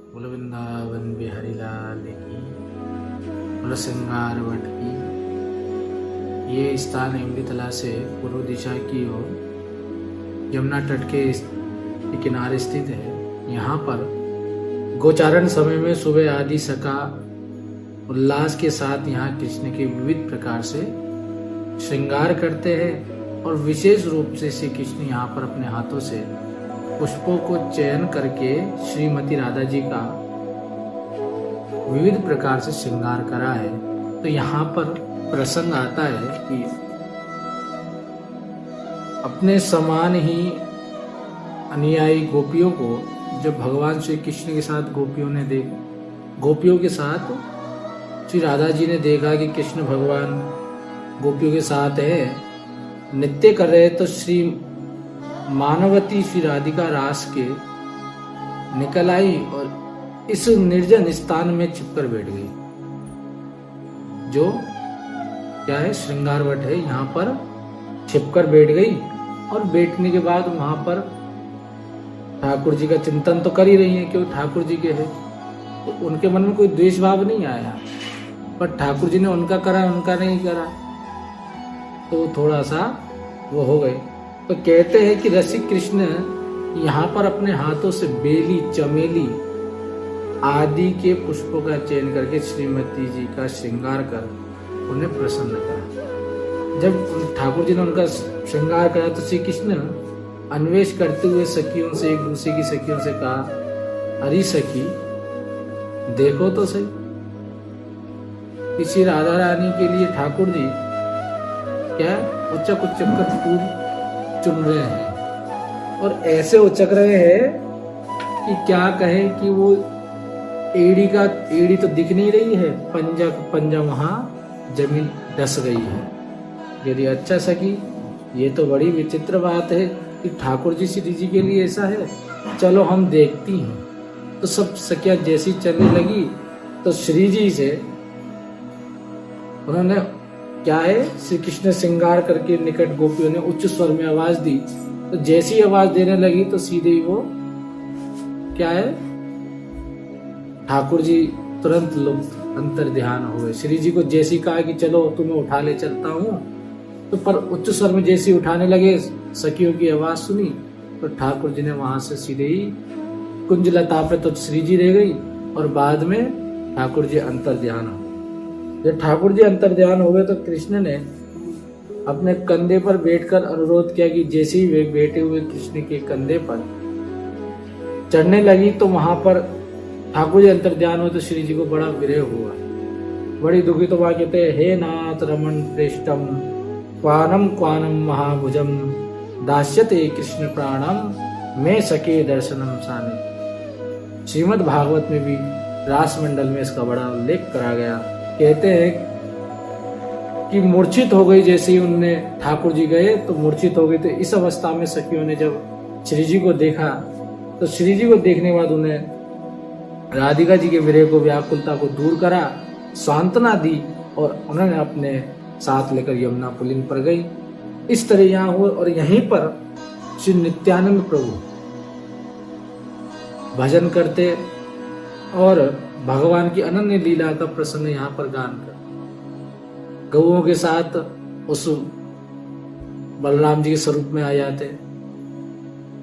बोल वृंदावन बिहारी लाल की, बोल श्रृंगार वट की। ये स्थान इमलीतला से पूर्व दिशा की ओर यमुना तट के किनारे स्थित है। यहाँ पर गोचारण समय में सुबह आदि सका उल्लास के साथ यहाँ कृष्ण के विविध प्रकार से श्रृंगार करते हैं और विशेष रूप से श्री कृष्ण यहाँ पर अपने हाथों से पुष्पों को चयन करके श्रीमती राधा जी का विविध प्रकार से श्रृंगार करा है। तो यहाँ पर प्रसंग आता है कि अपने समान ही अनुयायी गोपियों को जब भगवान श्री कृष्ण के साथ गोपियों के साथ श्री राधा जी ने देखा कि कृष्ण भगवान गोपियों के साथ है, नृत्य कर रहे, तो श्री मानवती श्री राधिका रास के निकल आई और इस निर्जन स्थान में छिपकर बैठ गई, जो क्या है श्रृंगार वट है। यहाँ पर छिपकर बैठ गई और बैठने के बाद वहां पर ठाकुर जी का चिंतन तो कर ही रही है, क्योंकि ठाकुर जी के है, तो उनके मन में कोई द्वेष भाव नहीं आया। पर ठाकुर जी ने उनका करा, उनका नहीं करा, तो थोड़ा सा वो हो गए। तो कहते हैं कि रसिक कृष्ण यहाँ पर अपने हाथों से बेली, चमेली आदि के पुष्पों का चयन करके श्रीमती जी का श्रृंगार कर उन्हें प्रसन्न करा। जब ठाकुर जी ने उनका श्रृंगार करा तो श्री कृष्ण अन्वेष करते हुए सखियों से, एक दूसरे की सखियों से कहा, अरे सखी देखो तो सही, किसी राधा रानी के लिए ठाकुर जी क्या उचक उचक कर फूल चुन रहे हैं, और ऐसे उचक रहे हैं कि क्या कहे कि वो एड़ी तो दिख नहीं रही है, पंजा वहां जमीन डस गई है। यदि अच्छा सकी, ये तो बड़ी विचित्र बात है कि ठाकुर जी श्री जी के लिए ऐसा है, चलो हम देखती हैं। तो सब सखियां जैसी चलने लगी तो श्री जी से उन्होंने क्या है श्री कृष्ण श्रृंगार करके निकट गोपियों ने उच्च स्वर में आवाज दी। तो जैसी आवाज देने लगी तो सीधे ही वो क्या है ठाकुर जी तुरंत लुप्त अंतर ध्यान हो गए। श्री जी को जैसी कहा कि चलो तुम्हें उठा ले चलता हूं, तो पर उच्च स्वर में जैसी उठाने लगे, सखियों की आवाज सुनी तो ठाकुर जी ने वहां से सीधे ही कुंजलता पे तो श्री जी रह गई और बाद में ठाकुर जी अंतर ध्यान हो। जब ठाकुर जी अंतर ध्यान हो गए तो कृष्ण ने अपने कंधे पर बैठकर अनुरोध किया कि जैसे ही वे बैठे हुए कृष्ण के कंधे पर चढ़ने लगी तो वहां पर ठाकुर जी अंतर ध्यान हुए तो श्री जी को बड़ा विरह हुआ, बड़ी दुखी। तो वहां कहते हैं, हे नाथ रमण प्रेष्टम क्वानम महाभुजम दास्यते कृष्ण प्राणम मैं सके दर्शनम साने। श्रीमद् भागवत में भी रास मंडल में इसका बड़ा उल्लेख करा गया। कहते हैं कि मूर्छित हो गई, जैसे ही उनने ठाकुर जी गए तो मूर्छित हो गई। तो इस अवस्था में सखियों ने जब श्री जी को देखा तो श्री जी को देखने के बाद उन्हें राधिका जी के विरह को, व्याकुलता को दूर करा, सांत्वना दी और उन्होंने अपने साथ लेकर यमुना पुलिन पर गई। इस तरह यहाँ हुआ। और यहीं पर श्री नित्यानंद प्रभु भजन करते और भगवान की अनन्य लीला का प्रसंग यहाँ पर गान कर गौओं के साथ उस बलराम जी के स्वरूप में आ जाते,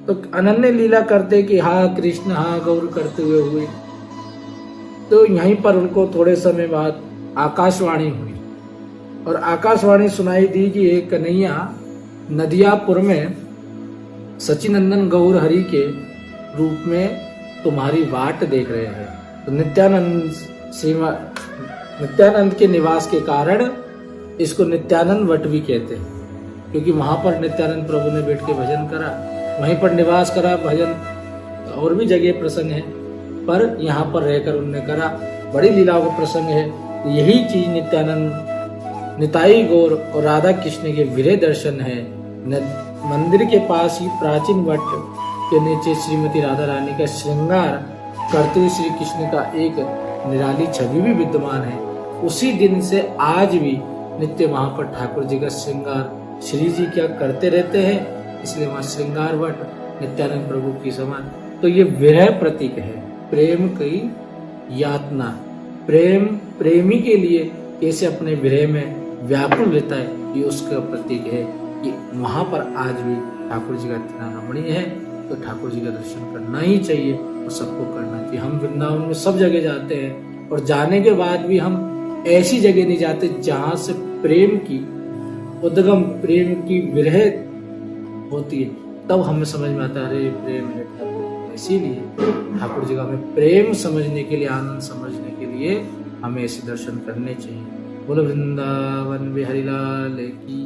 तो अनन्य लीला करते कि हा कृष्ण हा गौर करते हुए। तो यहीं पर उनको थोड़े समय बाद आकाशवाणी हुई और आकाशवाणी सुनाई दी कि एक कन्हैया नदियापुर में सचिनंदन गौर हरि के रूप में तुम्हारी वाट देख रहे हैं। तो नित्यानंद के निवास के कारण इसको नित्यानंद वट भी कहते हैं, क्योंकि वहां पर नित्यानंद प्रभु ने बैठ के भजन करा, वहीं पर निवास करा। भजन और भी जगह प्रसंग है, पर यहाँ पर रहकर उन्होंने करा। बड़ी लीलाओं का प्रसंग है। यही चीज नित्यानंद निताई गौर और राधा कृष्ण के विरह दर्शन है। मंदिर के पास ही प्राचीन वट के नीचे श्रीमती राधा रानी का श्रृंगार करते हुए श्री कृष्ण का एक निराली छवि भी विद्यमान है। उसी दिन से आज भी नित्य वहां पर ठाकुर जी का श्रृंगार श्री जी क्या करते रहते हैं, इसलिए वहां श्रृंगार वट नित्यानंद प्रभु की समान। तो ये विरह प्रतीक है। प्रेम की यातना। प्रेम प्रेमी के लिए कैसे अपने विरह में व्याकुल रहता है, ये उसका प्रतीक है कि वहां पर आज भी ठाकुर जी का इतना रमणीय है, तो ठाकुर जी का दर्शन करना ही चाहिए और सबको करना चाहिए। हम वृंदावन में सब जगह जाते हैं और जाने के बाद भी हम ऐसी जगह नहीं जाते जहां से प्रेम की उद्गम, प्रेम की विरह होती है, तब हमें समझ में आता है अरे प्रेम है ठाकुर जी। इसीलिए ठाकुर जी का हमें प्रेम समझने के लिए, आनंद समझने के लिए हमें ऐसे दर्शन करने चाहिए। बोलो वृंदावन बिहारी लाल की।